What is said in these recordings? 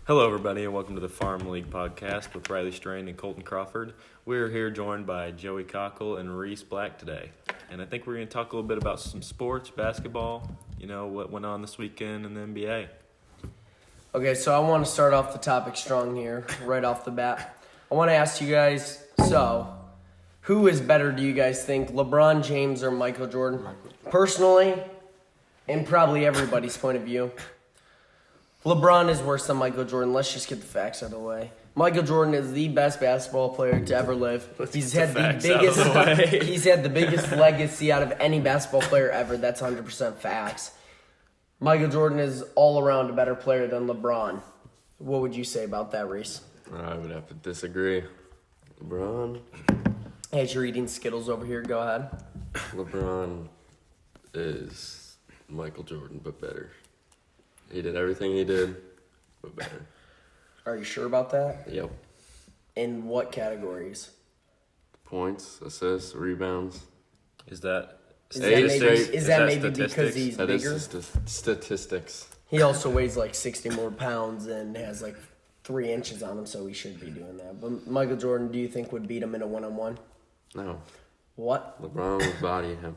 Hello, everybody, and welcome to the Farm League podcast with Riley Strain and Colton Crawford. We're here joined by Joey Cockle and Reese Black today. And I think we're going to talk a little bit about some sports, basketball, what went on this weekend in the NBA. Okay, so I want to start off the topic strong here, right off the bat. I want to ask you guys, who is better, do you guys think, LeBron James or Michael Jordan? Personally, in probably everybody's point of view, LeBron is worse than Michael Jordan. Let's just get the facts out of the way. Michael Jordan is the best basketball player to ever live. He's had the biggest legacy out of any basketball player ever. That's 100% facts. Michael Jordan is all around a better player than LeBron. What would you say about that, Reese? I would have to disagree. LeBron As you're eating Skittles over here, go ahead. LeBron is Michael Jordan, but better. He did everything he did, but better. Are you sure about that? Yep. In what categories? Points, assists, rebounds. Is that maybe because he's That bigger? is statistics. He also weighs like 60 more pounds and has like 3 inches on him, so he should be doing that. But Michael Jordan, do you think would beat him in a one-on-one? No. What? LeBron would body him.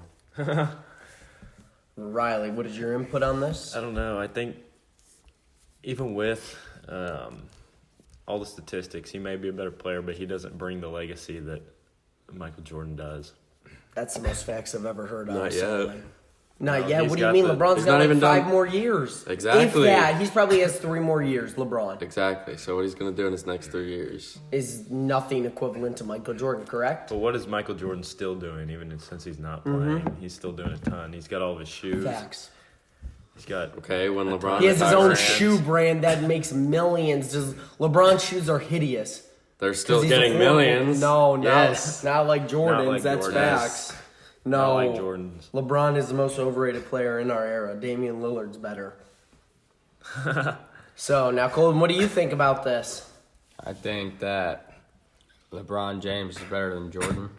Riley, what is your input on this? I don't know. I think even with all the statistics, he may be a better player, but he doesn't bring the legacy that Michael Jordan does. That's the most facts I've ever heard. Not honestly. yet. Not No, yet. he's What do you got mean? the- LeBron's He's got not like even 5 done- more years. Exactly. If that, he's probably has 3 more years. LeBron Exactly. So what he's going to do in his next 3 years? is nothing equivalent to Michael Jordan, correct? But what is Michael Jordan still doing, even since he's not playing? He's still doing a ton. He's got all of his shoes. Facts. He's got Okay, when LeBron He has his own retires, shoe brand that makes millions. LeBron's shoes are hideous. they're still 'Cause he's getting horrible. millions. No, Yes. not like Jordan's. Not like That's Jordan's. facts. not No, like Jordan's. LeBron is the most overrated player in our era. Damian Lillard's better. So now, Colton, what do you think about this? I think that LeBron James is better than Jordan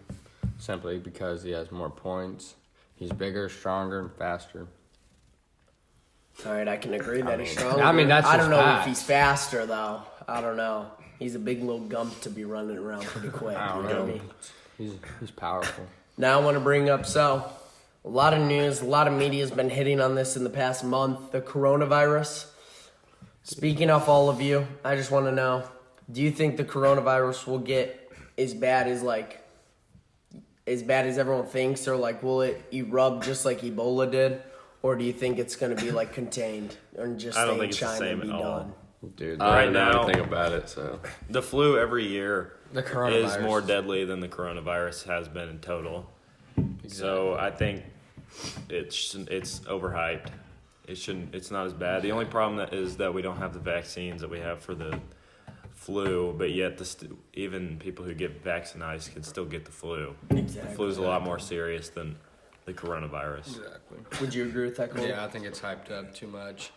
simply because he has more points. He's bigger, stronger, and faster. All right, I can agree that he's stronger. I mean, that's I just don't know facts. if he's faster though. I don't know. He's a big little gump to be running around pretty quick. I don't you know know. what I mean? He's powerful. Now I want to bring up a lot of news, a lot of media has been hitting on this in the past month, the coronavirus. Speaking of all of you, I just want to know, do you think the coronavirus will get as bad as everyone thinks, or like will it erupt just like Ebola did, or do you think it's going to be like contained and just I don't stay in think it's the China same and be at all. done? Dude, I Right don't know now- anything about it, so. The flu every year the is coronavirus more deadly than the coronavirus has been in total. So I think it's overhyped. It's not as bad. The only problem is that we don't have the vaccines that we have for the flu, but yet even people who get vaccinated can still get the flu. Exactly. The flu is a lot more serious than the coronavirus. Exactly. Would you agree with that, Cole? Yeah, I think it's hyped up too much.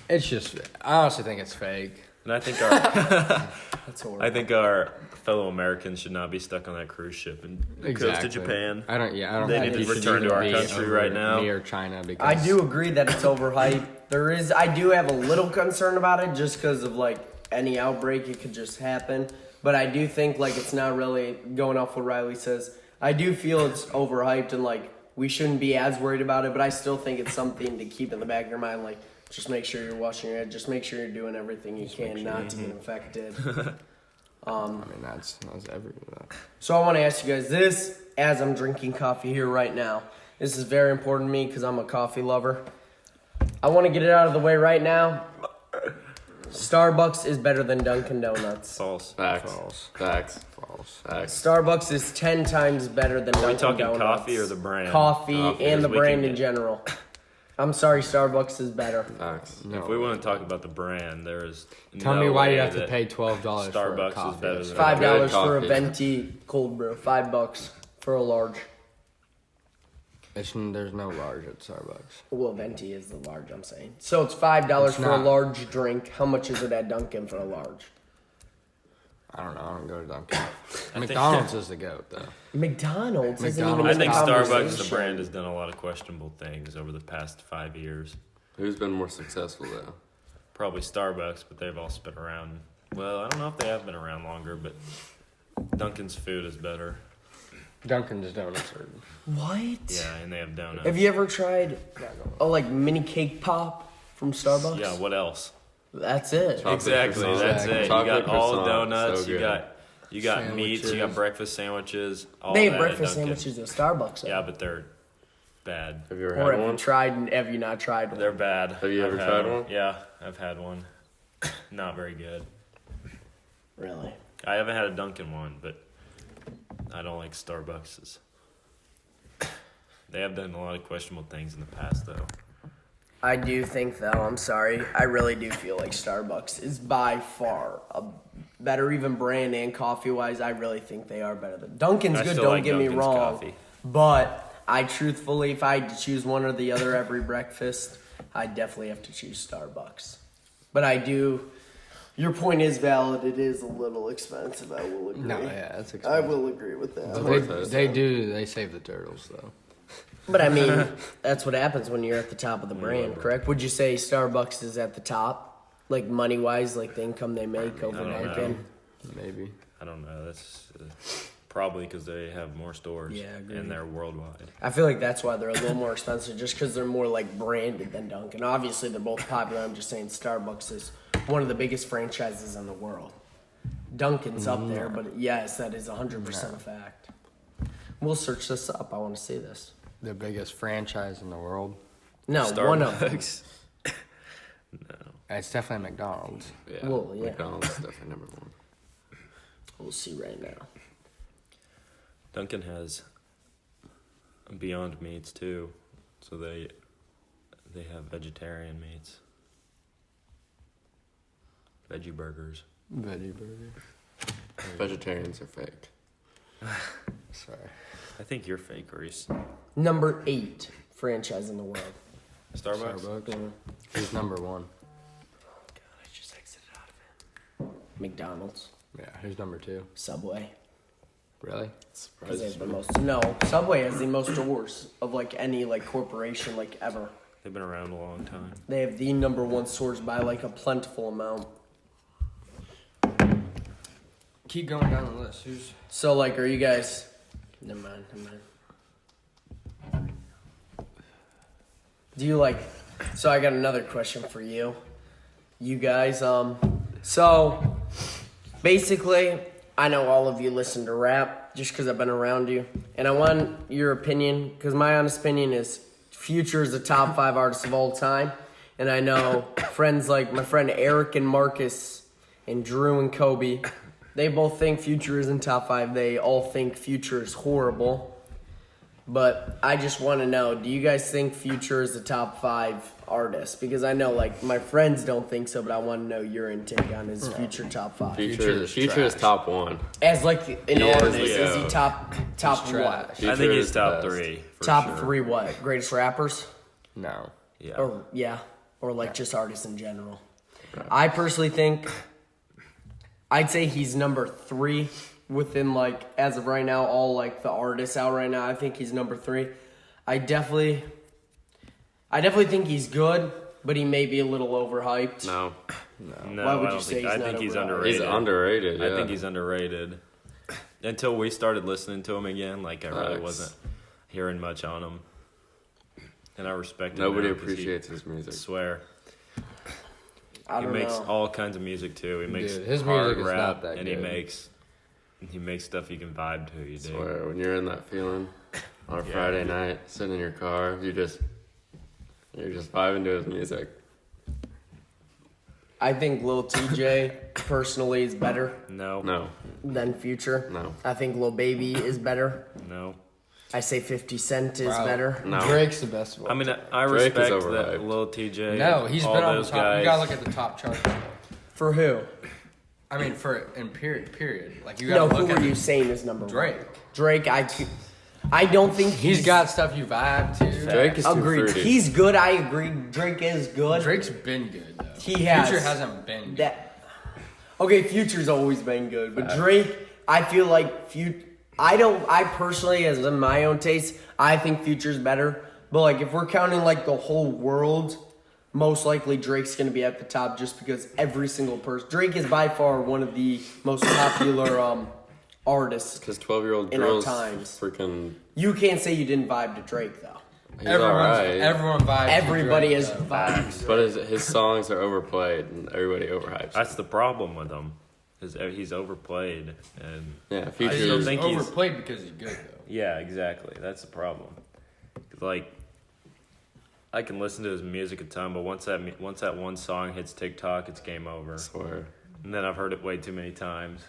It's just, I honestly think it's fake. And I think That's horrible. our fellow Americans should not be stuck on that cruise ship and go to Japan. I don't They think need it to should return to even our be country over right now. near China because I do agree that it's overhyped. I do have a little concern about it just because of like any outbreak, it could just happen. But I do think like it's not really going off what Riley says. I do feel it's overhyped and like we shouldn't be as worried about it, but I still think it's something to keep in the back of your mind. Like just make sure you're washing your head. Just make sure you're doing everything you can not to get infected. I mean, that's everywhere. So I want to ask you guys this as I'm drinking coffee here right now. This is very important to me because I'm a coffee lover. I want to get it out of the way right now. Starbucks is better than Dunkin' Donuts. False. Facts. False. Facts. False. Facts. Starbucks is 10 times better than Are we Dunkin' talking Donuts. coffee or the brand? Coffee Coffee, and the because we brand can in get- general. I'm sorry, Starbucks is better. Facts. No. If we want to talk about the brand, there is Tell no me why way you have to that pay $12 for a Starbucks is coffee. better than $5 Good for a coffee. venti cold brew. $5 for a large. There's no large at Starbucks. Well, venti is the large, I'm saying. So it's $5 It's for a not. large drink. How much is it at Dunkin' for a large? I don't know. I don't go to Dunkin'. think- McDonald's is the goat though. McDonald's isn't even McDonald's. in I think the Starbucks, the conversation. brand, has done a lot of questionable things over the past 5 years. Who's been more successful, though? probably Starbucks, but they've all been around. Well, I don't know if they have been around longer, but Dunkin's food is better. Dunkin's Donuts are. What? Yeah, and they have donuts. Have you ever tried like mini cake pop from Starbucks? Yeah, what else? That's it. Chocolate Exactly, croissant. that's it. You Chocolate got all the croissant, donuts, so you good. got meats, you got Sandwiches. breakfast sandwiches, all They have that at breakfast Dunkin'. sandwiches at Starbucks. Though. Yeah, but they're bad. Have you ever Or had have you one? tried and have you not tried one? They're bad. Have you ever I've had tried one? Yeah, I've had one. Not very good. Really? I haven't had a Dunkin' one, but I don't like Starbucks's. They have done a lot of questionable things in the past, though. I do think, though, I'm sorry, I really do feel like Starbucks is by far a better, even brand and coffee-wise. I really think they are better than Dunkin's. I Good, still don't like get me Dunkin's wrong, coffee. but I truthfully, if I had to choose one or the other every breakfast, I definitely have to choose Starbucks. But I do. Your point is valid. It is a little expensive. I will agree. No, yeah, that's I expensive. will agree with that. They save the turtles though. But I mean, that's what happens when you're at the top of the brand, correct? Would you say Starbucks is at the top, like money wise, like the income they make over I don't know. Dunkin'? Maybe. I don't know. That's probably because they have more stores. Yeah, agreed. and they're worldwide. I feel like that's why they're a little more expensive, just because they're more like branded than Dunkin'. Obviously, they're both popular. I'm just saying Starbucks is one of the biggest franchises in the world. Dunkin's up there, but yes, that is 100% a fact. We'll search this up. I want to see this. The biggest franchise in the world. No, one of them. Starbucks. It's definitely McDonald's. Yeah. Well, yeah. McDonald's is definitely number one. We'll see right now. Dunkin' has Beyond Meats too, so they have vegetarian meats, veggie burgers. Veggie burger. Vegetarians are fake. Sorry. I think you're fake, Reese. Number 8 franchise in the world. Starbucks. Starbucks. Who's number one? God, I just exited out of it. McDonald's, Yeah. Who's number two? Subway. Really? Because they have the most. No, Subway has the most stores of like any like corporation like ever. They've been around a long time. They have the number one stores by like a plentiful amount. Keep going down the list. Who's? So like, are you guys? Never mind. Do you like? So I got another question for you. You guys, so basically, I know all of you listen to rap just because I've been around you, and I want your opinion because my honest opinion is Future is the top 5 artist of all time, and I know friends like my friend Eric and Marcus and Drew and Kobe, they both think Future is in top 5. They all think Future is horrible. But I just want to know, do you guys think Future is the top 5 artist? Because I know, like, my friends don't think so, but I want to know your intake on his Future top 5. Future is trash. top one. As, like, an Yeah, artist, yeah. is he top what? trash. Future I think he's is the top best. 3. For Top sure. 3 what? Greatest rappers? No. Yeah. Or, yeah. Or, like, just artists in general. I personally think, I'd say he's number 3 within, like, as of right now, all, like, the artists out right now. I think he's number 3. I definitely think he's good, but he may be a little overhyped. No, No, Why would I you don't say think. he's I not think he's overrated? underrated. he's underrated. Yeah. I think he's underrated. Until we started listening to him again, like I really Facts. wasn't hearing much on him, and I respect him. Nobody now 'cause appreciates his I music. swear, I he don't makes know. all kinds of music too. He makes Dude, his hard music is rap, not that and good. he makes stuff you can vibe to. You dig? Swear, when you're in that feeling on a Yeah. Friday night, sitting in your car, you're just vibing to his music. I think Lil TJ personally is better No, No, than Future. no, I think Lil Baby is better. no. I say 50 Cent is Wow. better. no. Drake's the best of all. I mean, I Drake is respect that overhyped. Lil TJ. no, he's all been on the those top. guys. You gotta look at the top charts. For who? I mean, period. Like you No, gotta who look are at you saying is number Drake. 1? Drake, I don't think He's got stuff you vibe to. Drake is too agreed. fruity. He's good. I agree. Drake is good. Drake's been good though. He has. Future hasn't been good. That okay, Future's always been good, but Drake, I feel like I personally, as in my own taste, I think Future's better. But like, if we're counting like the whole world, most likely Drake's going to be at the top just because every single person. Drake is by far one of the most popular artists. Because 12-year-old In our girls times. freaking. You can't say you didn't vibe to Drake though. He's alright. Everyone vibes. Everybody to is Drake, though. vibes. But his songs are overplayed and everybody overhypes. That's the problem with him. Is he's overplayed, and Yeah, I just Future. don't think he's overplayed because he's good though. Yeah, exactly. That's the problem. 'Cause, like, I can listen to his music a ton, but once that one song hits TikTok, it's game over. I swear. And then I've heard it way too many times.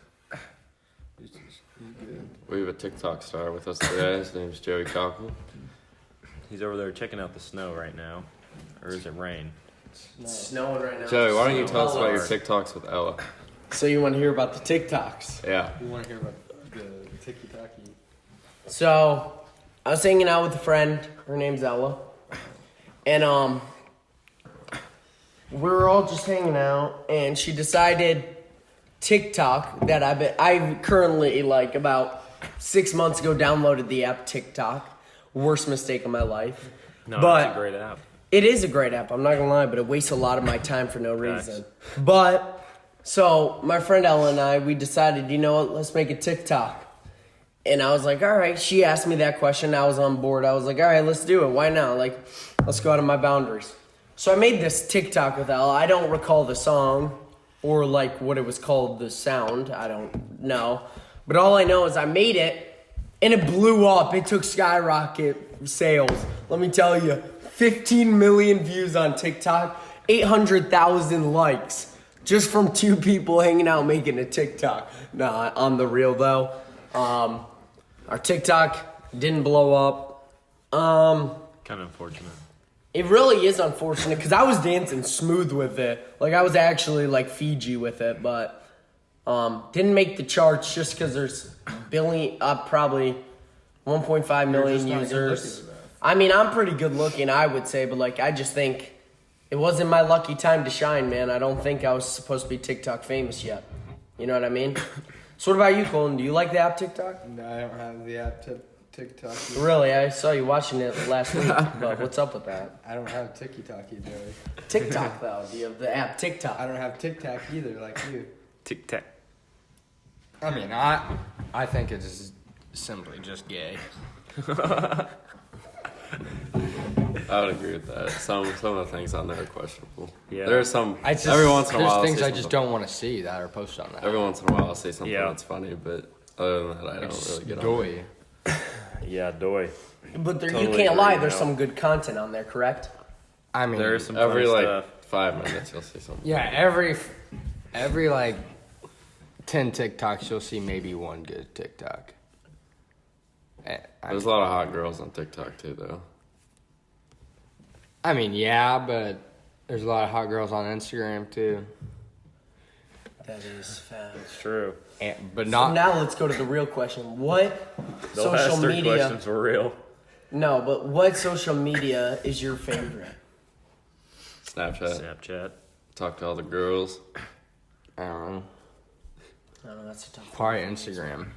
We have a TikTok star with us today. His name's Joey Cockle. He's over there checking out the snow right now, or is it rain? It's snowing right now. Joey, why don't you tell us about your Hard. TikToks with Ella? So you want to hear about the TikToks? Yeah. We want to hear about the tiki-taki. So I was hanging out with a friend. Her name's Ella, and we were all just hanging out, and she decided TikTok that I currently like about 6 months ago downloaded the app TikTok. Worst mistake of my life. No, But- it's a great app. It is a great app, I'm not gonna lie, but it wastes a lot of my time for no reason. But, so, my friend Ella and I, we decided, you know what, let's make a TikTok. And I was like, alright, she asked me that question, I was on board, I was like, alright, let's do it, why not? Like, let's go out of my boundaries. So I made this TikTok with Ella, I don't recall the song, or like what it was called, the sound, I don't know. But all I know is I made it, and it blew up, it took skyrocket sales. Let me tell you, 15 million views on TikTok, 800,000 likes, just from 2 people hanging out making a TikTok. Nah, on the real though. Our TikTok didn't blow up. Kind of unfortunate. It really is unfortunate because I was dancing smooth with it. Like I was actually like Fiji with it, but didn't make the charts just because there's probably 1.5 million users. I mean, I'm pretty good looking, I would say, but like I just think it wasn't my lucky time to shine, man. I don't think I was supposed to be TikTok famous yet. You know what I mean? So what about you, Colin? Do you like the app TikTok? No, I don't have the app TikTok. Really? I saw you watching it last week, but what's up with that? I don't have tiki-taki, Joey. TikTok though, do you have the app TikTok? I don't have TikTok either, like you. Tic Tac. I mean, I think it's simply just gay. I would agree with that. Some of the things on there are questionable. Yeah. There are some. I just, every once in a there's while, I'll things say I just something- don't want to see that are posted on that. Every once in a while, I'll say something Yeah. that's funny, but other than that, I don't really get on. Doy. Yeah, doy. But there, you Totally can't lie, agree, there's no. some good content on there, correct? I mean, There's some Every funny like stuff. 5 minutes, you'll say something. yeah, every like 10 TikToks, you'll see maybe one good TikTok. There's a lot of hot girls on TikTok too, though. I mean, yeah, but there's a lot of hot girls on Instagram too. That is fact. It's true. But So not. now let's go to the real question. What The social last 3 media? questions were real. No, but what social media is your favorite? Snapchat. Snapchat. Talk to all the girls. I don't know. I don't know, that's a tough one. Probably Instagram.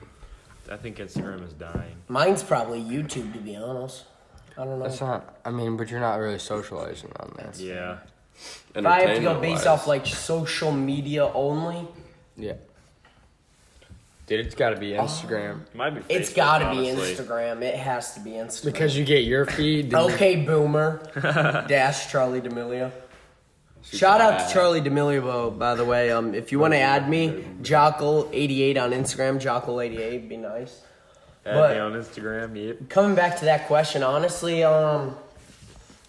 I think Instagram is dying. Mine's probably YouTube, to be honest. I don't know. That's not. I mean, but you're not really socializing on there. Yeah. If I have to go Entertainment-wise. based off like social media only, Yeah. Dude, it's got to be Instagram It might be Facebook, it's got to be honestly. Instagram. It has to be Instagram. because you get your feed. then you- Okay, boomer. Dash Charlie D'Amelio. Shout out to Charlie D'Amelio, by the way. If you want to add me, Jockle88 on Instagram. Jockle88 be nice. Add But- me on Instagram. Yep. Coming back to that question, honestly,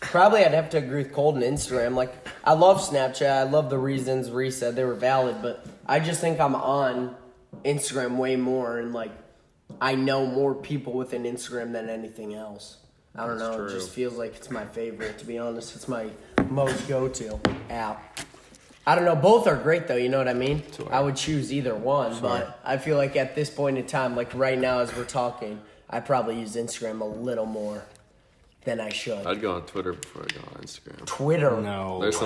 probably I'd have to agree with Colton. Instagram. Like, I love Snapchat. I love the reasons Ree said they were valid, but I just think I'm on Instagram way more, and like, I know more people within Instagram than anything else. I don't know. true. It just feels like it's my favorite. To be honest, it's my most go-to app. I don't know. Both are great though. You know what I mean? I would choose either one, but I feel like at this point in time, like right now as we're talking, I probably use Instagram a little more than I should. I'd go on Twitter before I go on Instagram. Twitter. No. There's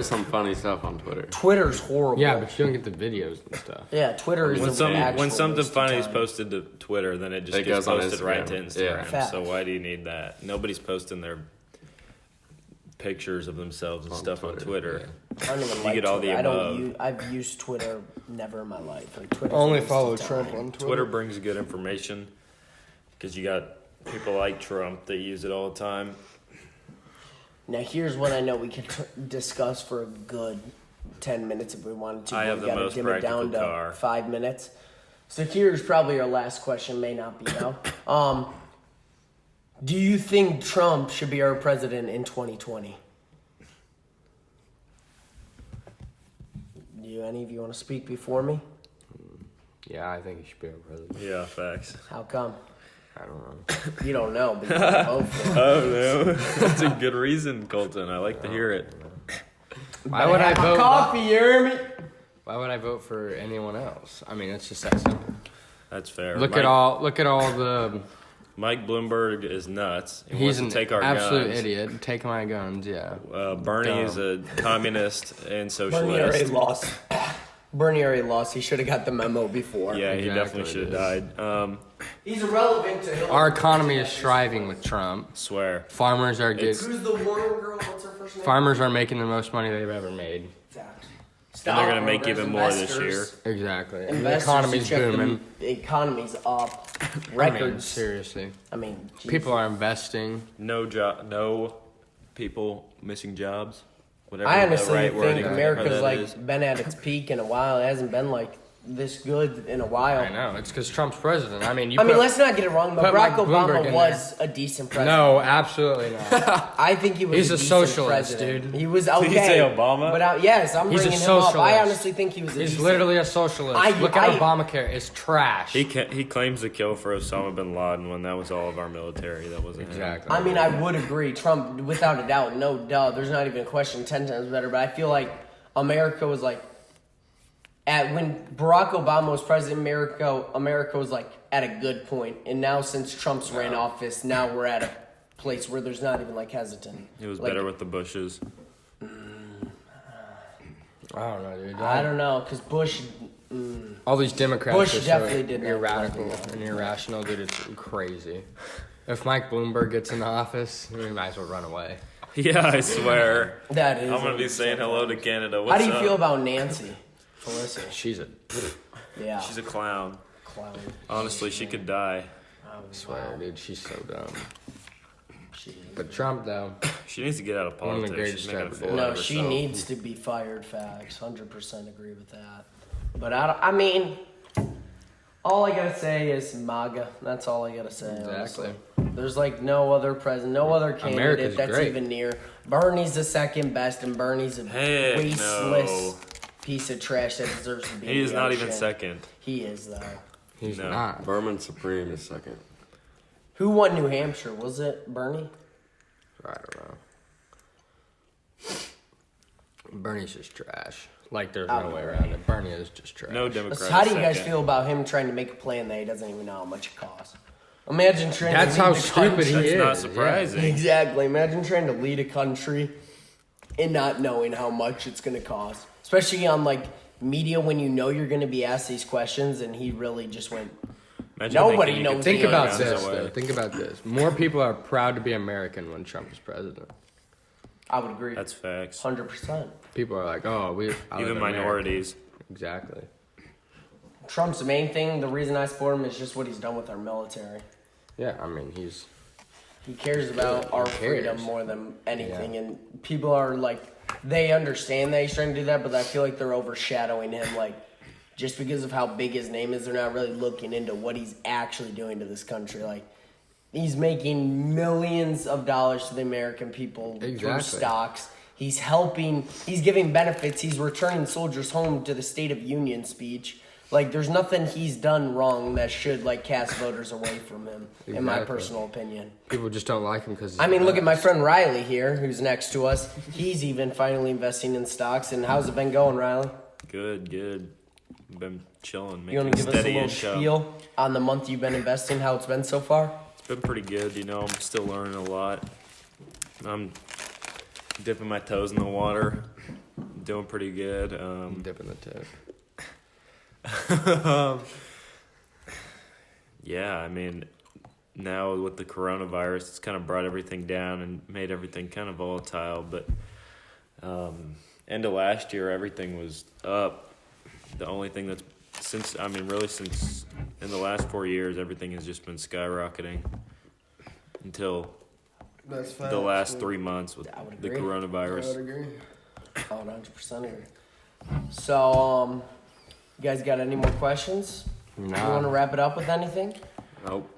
some funny stuff on Twitter. Twitter's horrible. Yeah, but you don't get the videos and stuff. Yeah, Twitter is When an when something waste of funny is time. posted to Twitter, then it just It gets goes on posted right to Instagram. Instagram. Yeah. Fact. So why do you need that? Nobody's posting their pictures of themselves and On stuff on Twitter. yeah. I don't even You like get all the Twitter. I don't above. use, I've used Twitter never in my life. Like Twitter. Only follow Trump on Twitter. Twitter brings good information because you got people like Trump that use it all the time. Now here's what I know we can discuss for a good 10 minutes if we wanted to. I but have we the gotta most dim it down practical to car. 5 minutes. So here's probably our last question. May not be now. Do you think Trump should be our president in 2020? Do any of you want to speak before me? Yeah, I think he should be our president. Yeah, facts. How come? I don't know. You don't know, but you can vote for him. Oh no, that's a good reason, Colton. I like to hear it. Why would I Have a vote? coffee, you hear me? Why would I vote for anyone else? I mean, it's just that simple. That's fair. Look at all the. Mike Bloomberg is nuts. He He's wants an to take our absolute guns. idiot. Take my guns, yeah. Bernie Dumb. is a communist and Bernie already socialist. lost. Bernie already lost. He should have got the memo before. Yeah, he Exactly definitely should have died. He's irrelevant to Hillary. Our economy is thriving with Trump. Swear. Farmers are getting. Who's the Warren girl? What's her first name? Farmers are making the most money they've ever made. Fact. And they're gonna make Stockbrokers, even more this year. investors. Exactly. And the Investors, economy's you check the booming. economy's up. I mean, Records. seriously. geez. People are investing. No people missing jobs. Whatever I the honestly right wording think for America's that like is. been at its peak in a while. It hasn't been like this good in a while. I know. It's because Trump's president. I mean, you I mean, put- let's not get it wrong, but put Barack Mike Bloomberg Obama in was a decent president. No, absolutely not. I think he was. He's a decent socialist, president. dude. He was okay. Did you say Obama? But yes, I'm He's a bringing him up. I socialist. honestly think he was. He's decent. literally a socialist. Look at Obamacare. It's trash. He claims the kill for Osama bin Laden when that was all of our military. That wasn't him. Exactly. I mean, I would agree. Trump, without a doubt, no duh. There's not even a question. 10 times better. But I feel like America was like when Barack Obama was president. America was like at a good point, and now since Trump's ran office, now we're at a place where there's not even like hesitant. It was Like, better with the Bushes. I don't know, dude. I don't know, because Bush. All these Democrats Bush are definitely so did not irradical like him. and irrational, dude. It's crazy. If Mike Bloomberg gets in office, we might as well run away. Yeah, I swear. That is. I'm gonna be saying hello to Canada. What's How do you up? feel about Nancy Pelosi? She's a. Yeah. She's a clown. clown. Honestly, she could die. I swear, dude, she's so dumb. She- But Trump, though, She needs to get out of One of the politics. greatest She's making a ever fool did. out No, of she herself. needs to be fired. Facts. 100% agree with that. But I mean, all I gotta say is MAGA. That's all I gotta say. Exactly. Honestly. There's like no other president, no other candidate America's that's great. even near. Bernie's the second best, and Bernie's a Heck wasteless no. piece of trash that deserves to be. He in is the not even ocean. second. He is though. he's No. not. Vermin Supreme is second. Who won New Hampshire? Was it Bernie? I don't know. Bernie's just trash. Like, there's no way around it. Bernie is just trash. No Democrat. How do you guys second. feel about him trying to make a plan that he doesn't even know how much it costs? Imagine trying That's to lead how the stupid he country. is. That's not yeah. surprising. Exactly. Imagine trying to lead a country and not knowing how much it's going to cost. Especially on like media when you know you're going to be asked these questions, and he really just went. Imagine Nobody thinking you knows could Think take about guns this, away. though. Think about this. More people are proud to be American when Trump is president. I would agree. That's facts. 100%. People are like, oh, I live Even in minorities. America. Exactly. Trump's main thing, the reason I support him is just what he's done with our military. Yeah, I mean, he's. He cares about our cares? freedom more than anything, and people are like, they understand that he's trying to do that, but I feel like they're overshadowing him. Like, just because of how big his name is, they're not really looking into what he's actually doing to this country. Like, he's making millions of dollars to the American people through Exactly. stocks. He's helping. He's giving benefits. He's returning soldiers home to the State of Union speech. Like, there's nothing he's done wrong that should, like, cast voters away from him, in my Exactly. personal opinion. People just don't like him because. I mean, look at my friend Riley here, who's next to us. He's even finally investing in stocks. And how's it been going, Riley? Good. Been chilling, You making want to give us a steady little income. spiel on the month you've been investing, how it's been so far? It's been pretty good. You know, I'm still learning a lot. I'm dipping my toes in the water. Doing pretty good. Dipping the tip. Yeah, I mean, now with the coronavirus, it's kind of brought everything down and made everything kind of volatile. But end of last year, everything was up. The only thing that's since in the last 4 years, everything has just been skyrocketing until That's the last 3 months with I would the agree. coronavirus. agree. I would 100% agree. So, you guys got any more questions? You want to Nah. wrap it up with anything? Nope.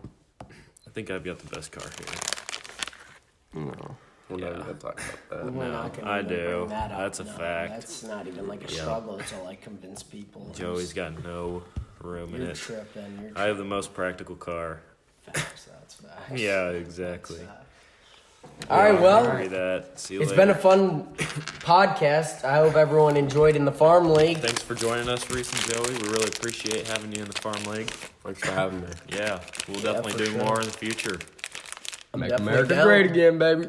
I think I've got the best car here. No. We're not even gonna talk about that. We're not gonna I even do. bring that up. That's a No, fact. That's not even like a Yeah. struggle to like convince people. Joey's got no room in You're it. tripping. You're I have the most practical car. facts. That's facts. Yeah, exactly. All right. Well, Agree that. See you it's later. been a fun podcast. I hope everyone enjoyed in the farm league. Thanks for joining us, Reese and Joey. We really appreciate having you in the farm league. Thanks for having me. Yeah, we'll Yeah, definitely for do sure. more in the future. Make definitely America down. great again, baby.